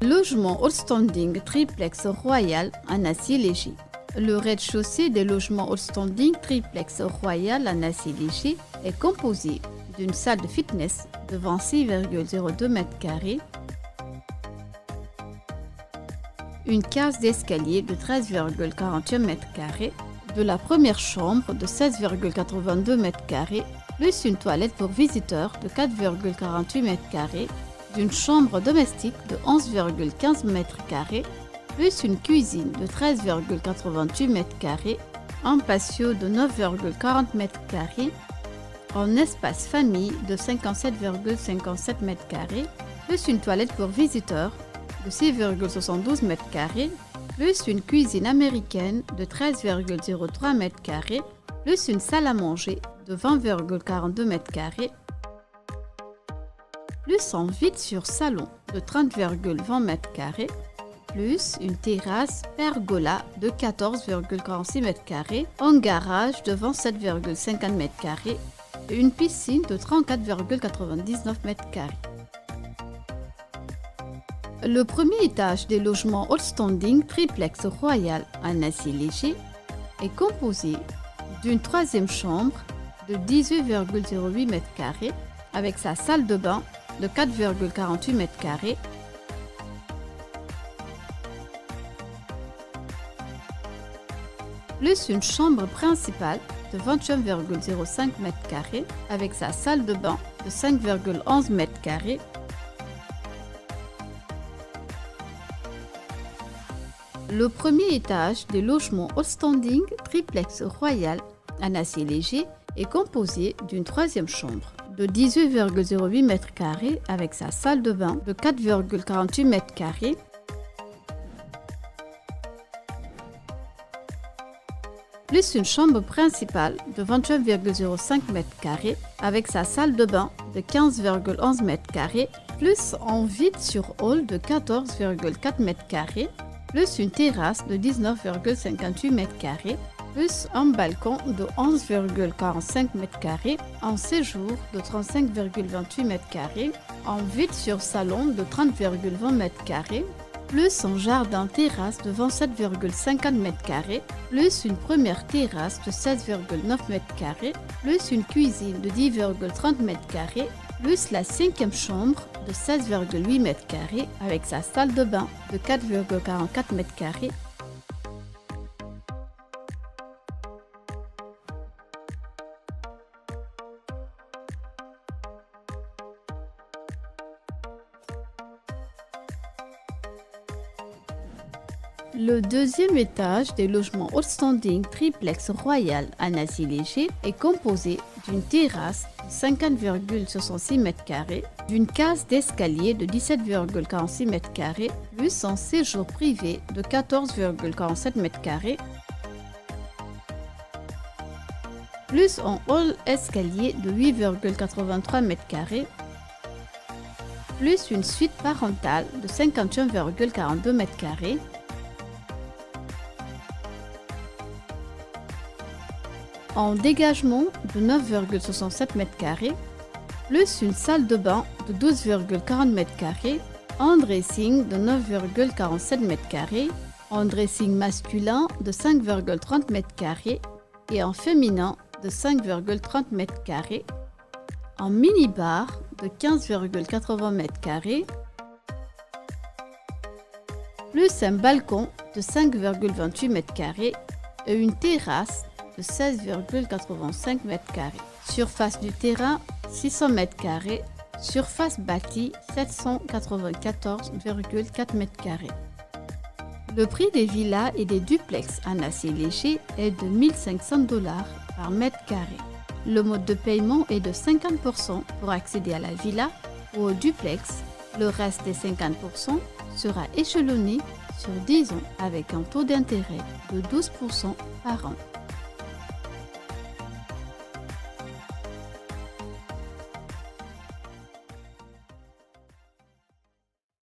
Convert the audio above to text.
Logement all standing triplex royal en acier léger. Le rez-de-chaussée des logements all standing triplex royal en acier léger est composé d'une salle de fitness de 26,02 m², une case d'escalier de 13,41 m², de la première chambre de 16,82 m², plus une toilette pour visiteurs de 4,48 m², d'une chambre domestique de 11,15 m², plus une cuisine de 13,88 m², un patio de 9,40 m², un espace famille de 57,57 m², plus une toilette pour visiteurs de 6,72 m², plus une cuisine américaine de 13,03 m², plus une salle à manger de 20,42 m², plus un vide sur salon de 30,20 m², plus une terrasse pergola de 14,46 m², un garage de 27,50 m² et une piscine de 34,99 m². Le premier étage des logements all standing triplex royal en acier léger est composé d'une troisième chambre de 18,08 m² avec sa salle de bain de 4,48 m², plus une chambre principale de 21,05 m² avec sa salle de bain de 5,11 m², le premier étage des logements all standing triplex royal en acier léger est composé d'une troisième chambre de 18,08 m² avec sa salle de bain de 4,48 m², plus une chambre principale de 21,05 m² avec sa salle de bain de 15,11 m², plus un vide sur hall de 14,4 m², plus une terrasse de 19,58 m², plus un balcon de 11,45 m², un séjour de 35,28 m², un vide sur salon de 30,20 m², plus un jardin-terrasse de 27,50 m², plus une première terrasse de 16,9 m², plus une cuisine de 10,30 m², plus la cinquième chambre de 16,8 m² avec sa salle de bain de 4,44 m². Le deuxième étage des logements all standing triplex royal en acier léger est composé d'une terrasse de 50,66 m², d'une case d'escalier de 17,46 m², plus un séjour privé de 14,47 m², plus un hall escalier de 8,83 m², plus une suite parentale de 51,42 m², en dégagement de 9,67 m², plus une salle de bain de 12,40 m², un dressing de 9,47 m², un dressing masculin de 5,30 m² et un féminin de 5,30 m², un mini-bar de 15,80 m², plus un balcon de 5,28 m² et une terrasse de 16,85 m². Surface du terrain 600 m², surface bâtie 794,4 m². Le prix des villas et des duplex en acier léger est de 1 500 $ par m². Le mode de paiement est de 50% pour accéder à la villa ou au duplex. Le reste des 50% sera échelonné sur 10 ans avec un taux d'intérêt de 12% par an.